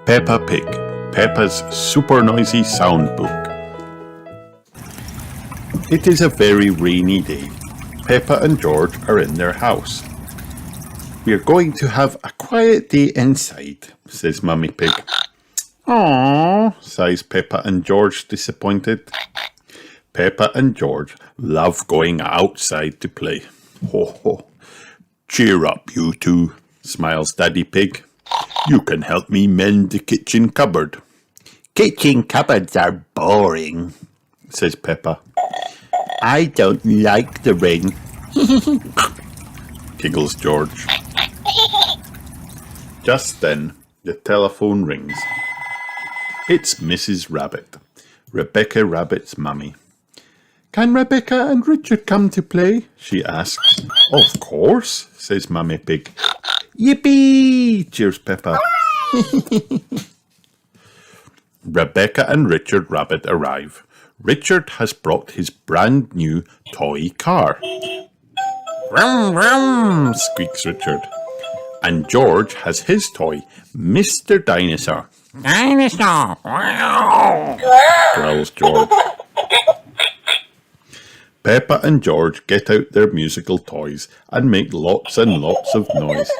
Peppa Pig, Peppa's super noisy sound book. It is a very rainy day. Peppa and George are in their house. "We are going to have a quiet day inside," says Mummy Pig. "Aww," sighs Peppa and George, disappointed. Peppa and George love going outside to play. "Ho ho. Cheer up, you two," smiles Daddy Pig. "You can help me mend the kitchen cupboard." "Kitchen cupboards are boring," says Peppa. "I don't like the rain," giggles George. Just then, the telephone rings. It's Mrs. Rabbit, Rebecca Rabbit's mummy. "Can Rebecca and Richard come to play?" she asks. "Of course," says Mummy Pig. "Yippee!" cheers Peppa. Rebecca and Richard Rabbit arrive. Richard has brought his brand new toy car. "Brrrm, brrrm," squeaks Richard. And George has his toy, Mr. Dinosaur. "Dinosaur!" growls George. Peppa and George get out their musical toys and make lots and lots of noise.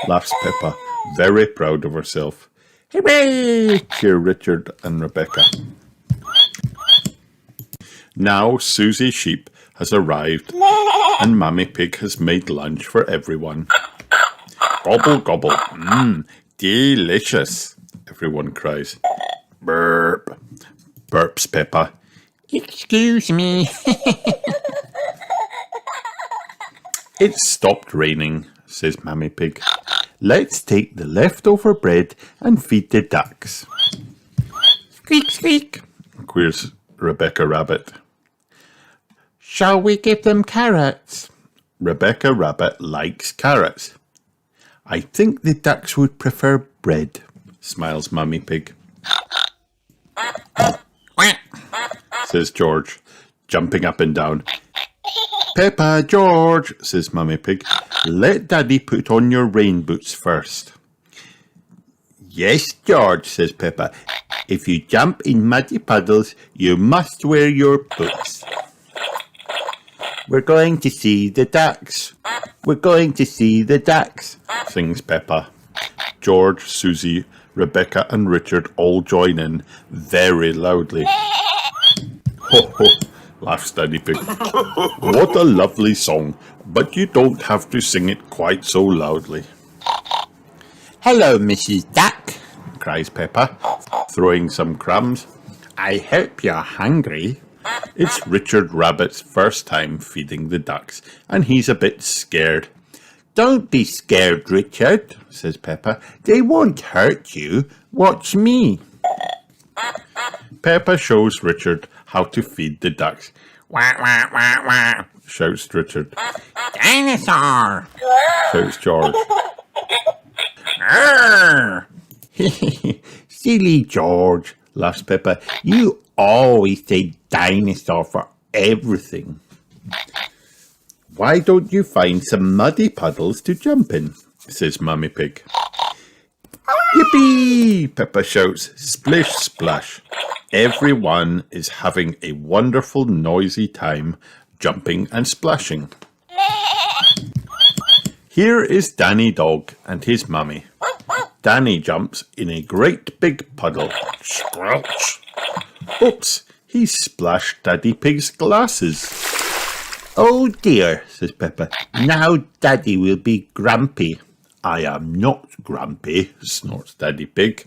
Laughs Peppa, very proud of herself. "Hooray!" cheer Richard and Rebecca. Now Susie Sheep has arrived and Mummy Pig has made lunch for everyone. "Gobble, gobble, delicious," everyone cries. "Burp," burps Peppa. "Excuse me." It's stopped raining, says Mummy Pig. "Let's take the leftover bread and feed the ducks." "Squeak, squeak," queers Rebecca Rabbit. "Shall we give them carrots?" Rebecca Rabbit likes carrots. "I think the ducks would prefer bread," smiles Mummy Pig. Says George, jumping up and down. "Peppa, George," says Mummy Pig, "let Daddy put on your rain boots first." "Yes, George," says Peppa. "If you jump in muddy puddles, you must wear your boots." "We're going to see the ducks. We're going to see the ducks," sings Peppa. George, Susie, Rebecca and Richard all join in very loudly. "Ho ho," laughs Daddy Pig. "What a lovely song, but you don't have to sing it quite so loudly." "Hello, Mrs. Duck," cries Peppa, throwing some crumbs. "I hope you're hungry." It's Richard Rabbit's first time feeding the ducks, and he's a bit scared. "Don't be scared, Richard," says Peppa. "They won't hurt you. Watch me." Peppa shows Richard how to feed the ducks. "Wah, wah, wah, wah," shouts Richard. "Dinosaur!" shouts George. "Arr!" "Silly George," laughs Peppa. "You always say dinosaur for everything." "Why don't you find some muddy puddles to jump in?" says Mummy Pig. "Yippee!" Peppa shouts. Splish splash. Everyone is having a wonderful noisy time jumping and splashing. Here is Danny Dog and his mummy. Danny jumps in a great big puddle. Squelch! Oops! He splashed Daddy Pig's glasses. "Oh dear," says Peppa. "Now Daddy will be grumpy." "I am not grumpy," snorts Daddy Pig.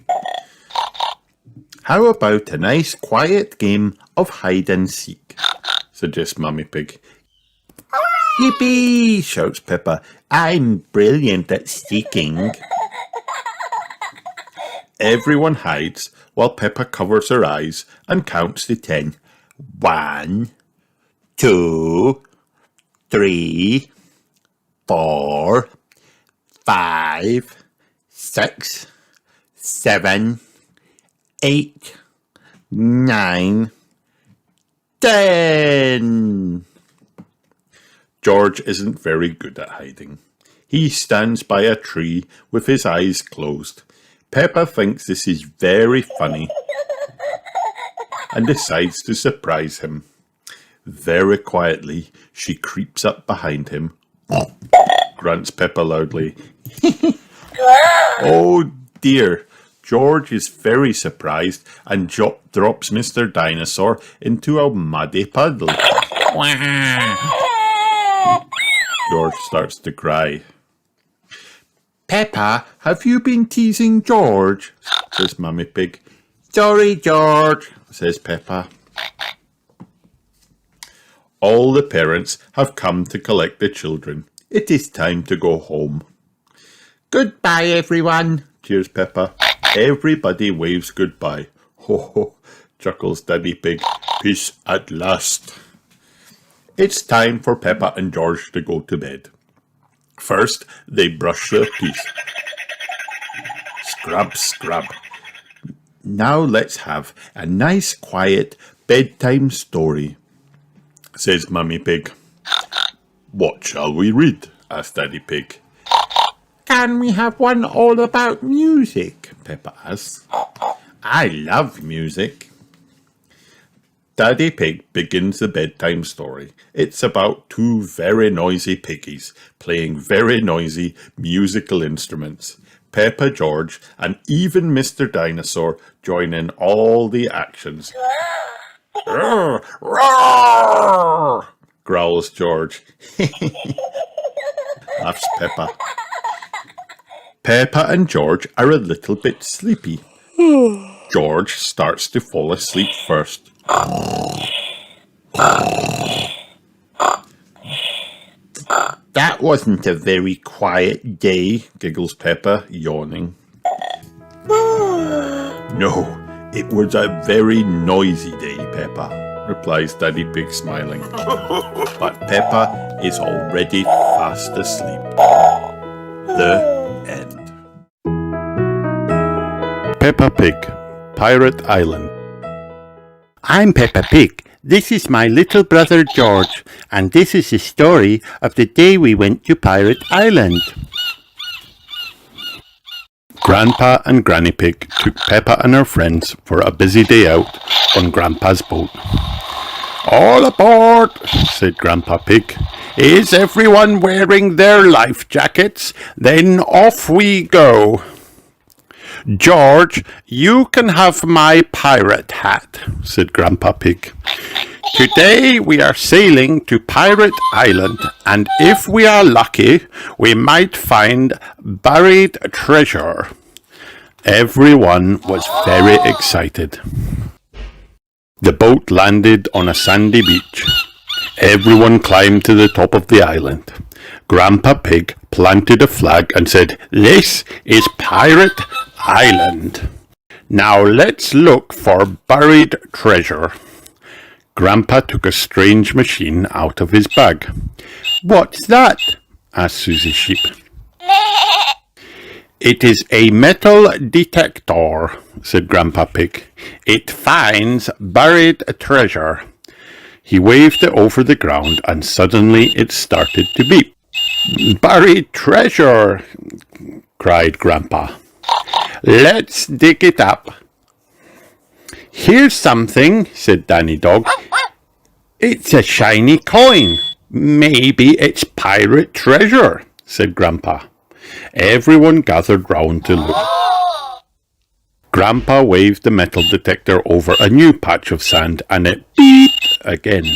"How about a nice quiet game of hide and seek?" suggests Mummy Pig. "Yippee!" shouts Peppa. "I'm brilliant at seeking." Everyone hides while Peppa covers her eyes and counts to 10. 1, 2, 3, 4, 5, 6, 7, 8, 9, 10. George isn't very good at hiding. He stands by a tree with his eyes closed. Peppa thinks this is very funny and decides to surprise him. Very quietly, she creeps up behind him. Grunts Peppa loudly. Oh dear! George is very surprised and drops Mr. Dinosaur into a muddy puddle. George starts to cry. Peppa, have you been teasing George? Says Mummy Pig. Sorry, George, says Peppa. All the parents have come to collect the children. It is time to go home. Goodbye, everyone, cheers Peppa. Everybody waves goodbye. Ho ho, chuckles Daddy Pig. Peace at last. It's time for Peppa and George to go to bed. First, they brush their teeth. Scrub, scrub. Now let's have a nice, quiet bedtime story, says Mummy Pig. What shall we read? Asked Daddy Pig. Can we have one all about music? Peppa asks. I love music. Daddy Pig begins the bedtime story. It's about two very noisy piggies playing very noisy musical instruments. Peppa, George, and even Mr. Dinosaur join in all the actions. Roar, roar, growls George. Laughs Peppa. Peppa and George are a little bit sleepy. George starts to fall asleep first. That wasn't a very quiet day, giggles Peppa, yawning. No, it was a very noisy day, Peppa, replies Daddy Pig, smiling. But Peppa is already fast asleep. The end. Peppa Pig, Pirate Island. I'm Peppa Pig. This is my little brother George, and this is the story of the day we went to Pirate Island. Grandpa and Granny Pig took Peppa and her friends for a busy day out on Grandpa's boat. All aboard, said Grandpa Pig. Is everyone wearing their life jackets? Then off we go. George, you can have my pirate hat, said Grandpa Pig. Today we are sailing to Pirate Island, and if we are lucky, we might find buried treasure. Everyone was very excited. The boat landed on a sandy beach. Everyone climbed to the top of the island. Grandpa Pig planted a flag and said, "This is Pirate Island. Now let's look for buried treasure." Grandpa took a strange machine out of his bag. "What's that?" asked Susie Sheep. "It is a metal detector," said Grandpa Pig. "It finds buried treasure." He waved it over the ground and suddenly it started to beep. "Buried treasure!" cried Grandpa. "Let's dig it up." "Here's something," said Danny Dog. "It's a shiny coin. Maybe it's pirate treasure," said Grandpa. Everyone gathered round to look. Grandpa waved the metal detector over a new patch of sand and it beeped again.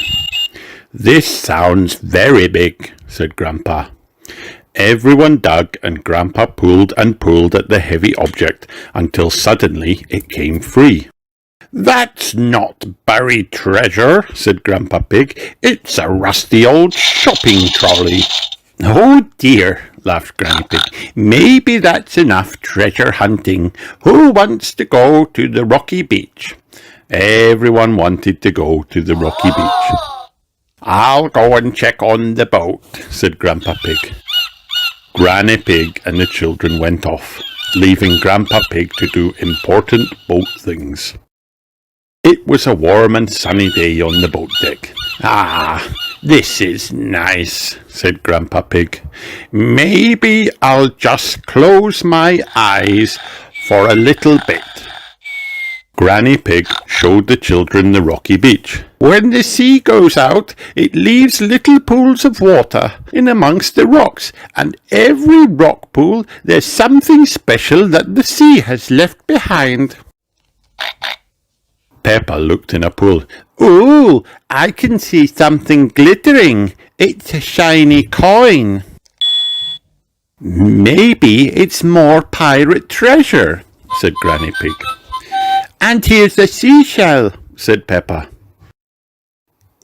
"This sounds very big," said Grandpa. Everyone dug and Grandpa pulled and pulled at the heavy object until suddenly it came free. "That's not buried treasure," said Grandpa Pig. "It's a rusty old shopping trolley." "Oh dear," laughed Granny Pig. "Maybe that's enough treasure hunting. Who wants to go to the rocky beach?" Everyone wanted to go to the rocky beach. "I'll go and check on the boat," said Grandpa Pig. Granny Pig and the children went off, leaving Grandpa Pig to do important boat things. It was a warm and sunny day on the boat deck. "This is nice," said Grandpa Pig. "Maybe I'll just close my eyes for a little bit." Granny Pig showed the children the rocky beach. "When the sea goes out, it leaves little pools of water in amongst the rocks, and every rock pool there's something special that the sea has left behind." Peppa looked in a pool. "Ooh, I can see something glittering. It's a shiny coin." "Maybe it's more pirate treasure," said Granny Pig. "And here's a seashell," said Peppa.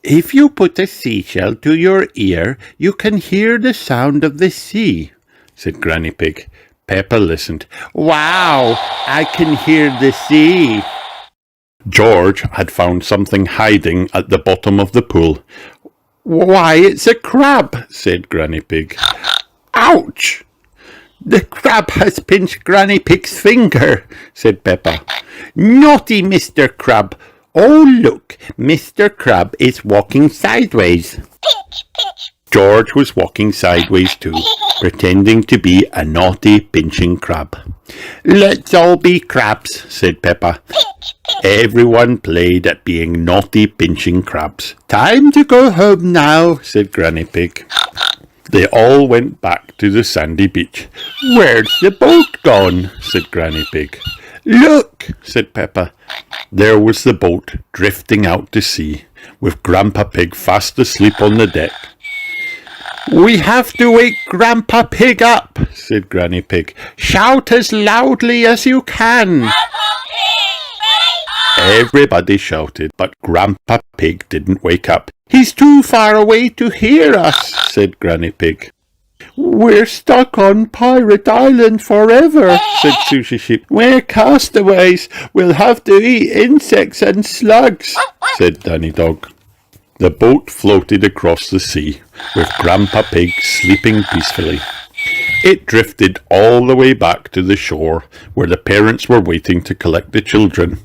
"If you put a seashell to your ear, you can hear the sound of the sea," said Granny Pig. Peppa listened. "Wow, I can hear the sea." George had found something hiding at the bottom of the pool. "Why, it's a crab," said Granny Pig. "Ouch! The crab has pinched Granny Pig's finger," said Peppa. "Naughty Mr. Crab! Oh, look, Mr. Crab is walking sideways." George was walking sideways too, pretending to be a naughty pinching crab. "Let's all be crabs," said Peppa. Everyone played at being naughty pinching crabs. "Time to go home now," said Granny Pig. They all went back to the sandy beach. "Where's the boat gone?" said Granny Pig. "Look," said Peppa. There was the boat drifting out to sea, with Grandpa Pig fast asleep on the deck. "We have to wake Grandpa Pig up," said Granny Pig. "Shout as loudly as you can." Everybody shouted, but Grandpa Pig didn't wake up. "He's too far away to hear us," said Granny Pig. "We're stuck on Pirate Island forever," said Sushi Sheep. "We're castaways. We'll have to eat insects and slugs," said Danny Dog. The boat floated across the sea, with Grandpa Pig sleeping peacefully. It drifted all the way back to the shore, where the parents were waiting to collect the children.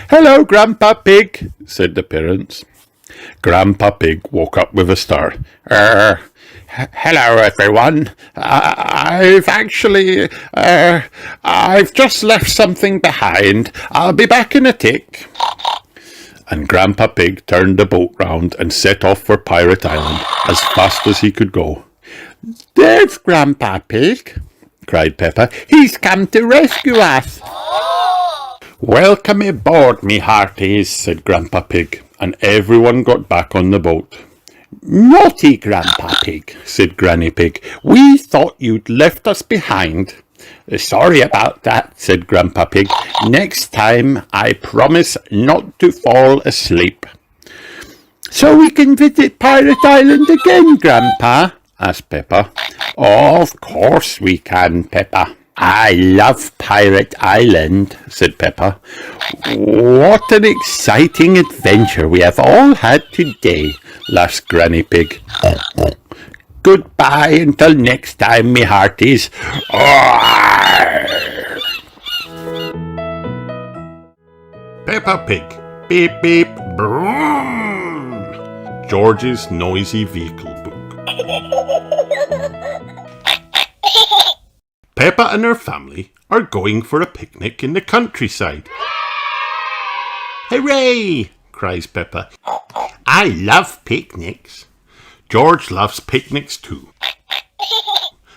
"Hello, Grandpa Pig," said the parents. Grandpa Pig woke up with a start. Hello, everyone. I've just left something behind. I'll be back in a tick." And Grandpa Pig turned the boat round and set off for Pirate Island as fast as he could go. "There's Grandpa Pig," cried Peppa. "He's come to rescue us." "Welcome aboard, me hearties," said Grandpa Pig, and everyone got back on the boat. "Naughty Grandpa Pig," said Granny Pig. "We thought you'd left us behind." "Sorry about that," said Grandpa Pig. "Next time I promise not to fall asleep." "So we can visit Pirate Island again, Grandpa?" asked Peppa. "Of course we can, Peppa. I love Pirate Island," said Peppa. "What an exciting adventure we have all had today," laughed Granny Pig. "Goodbye until next time, me hearties." Peppa Pig. Beep beep. Brrrm. George's Noisy Vehicle Book. Peppa and her family are going for a picnic in the countryside. "Hooray!" cries Peppa. "I love picnics." George loves picnics too.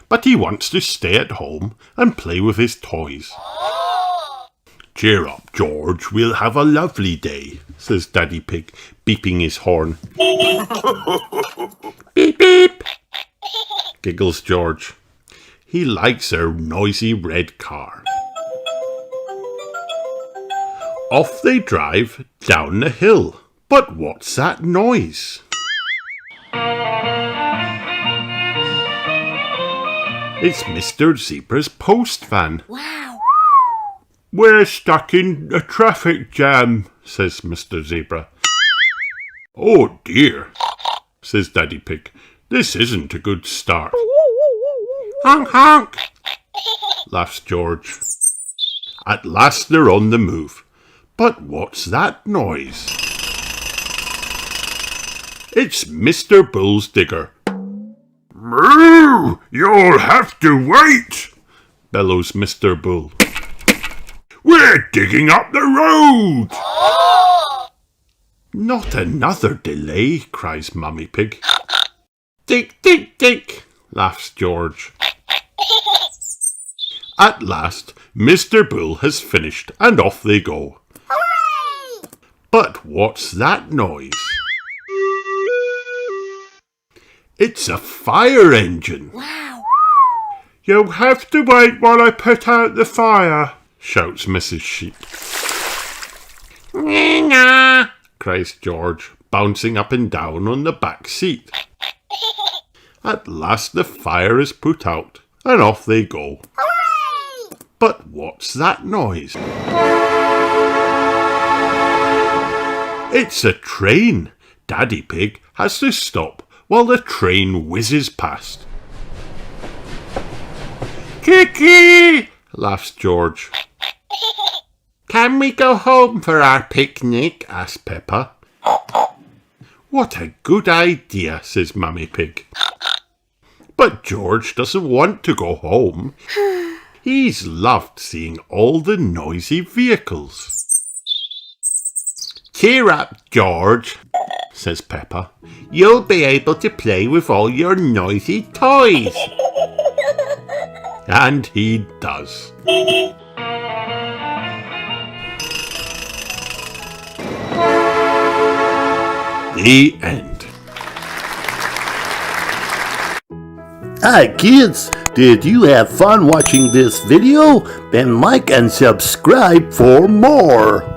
But he wants to stay at home and play with his toys. "Cheer up, George. We'll have a lovely day," says Daddy Pig, beeping his horn. "Beep, beep," giggles George. He likes her noisy red car. Off they drive down the hill. But what's that noise? It's Mr. Zebra's post van. Wow! "We're stuck in a traffic jam," says Mr. Zebra. "Oh dear," says Daddy Pig. "This isn't a good start." "Honk, honk," laughs George. At last they're on the move. But what's that noise? It's Mr. Bull's digger. Moo! You'll have to wait, Bellows Mr. Bull. we're digging up the road. Not another delay, cries Mummy Pig. Dig, dig, dig, laughs George. At last, Mr. Bull has finished and off they go. Hooray! But what's that noise? It's a fire engine. Wow! You'll have to wait while I put out the fire, Shouts Mrs. Sheep. Nah. Cries George, bouncing up and down on the back seat. At last the fire is put out, and off they go. Hooray! But what's that noise? It's a train. Daddy Pig has to stop while the train whizzes past. Kiki! Laughs George. Can we go home for our picnic? Asks Peppa. What a good idea, says Mummy Pig. But George doesn't want to go home. He's loved seeing all the noisy vehicles. Cheer up, George, says Peppa. You'll be able to play with all your noisy toys. And he does. The end. Hi kids, did you have fun watching this video? Then like and subscribe for more.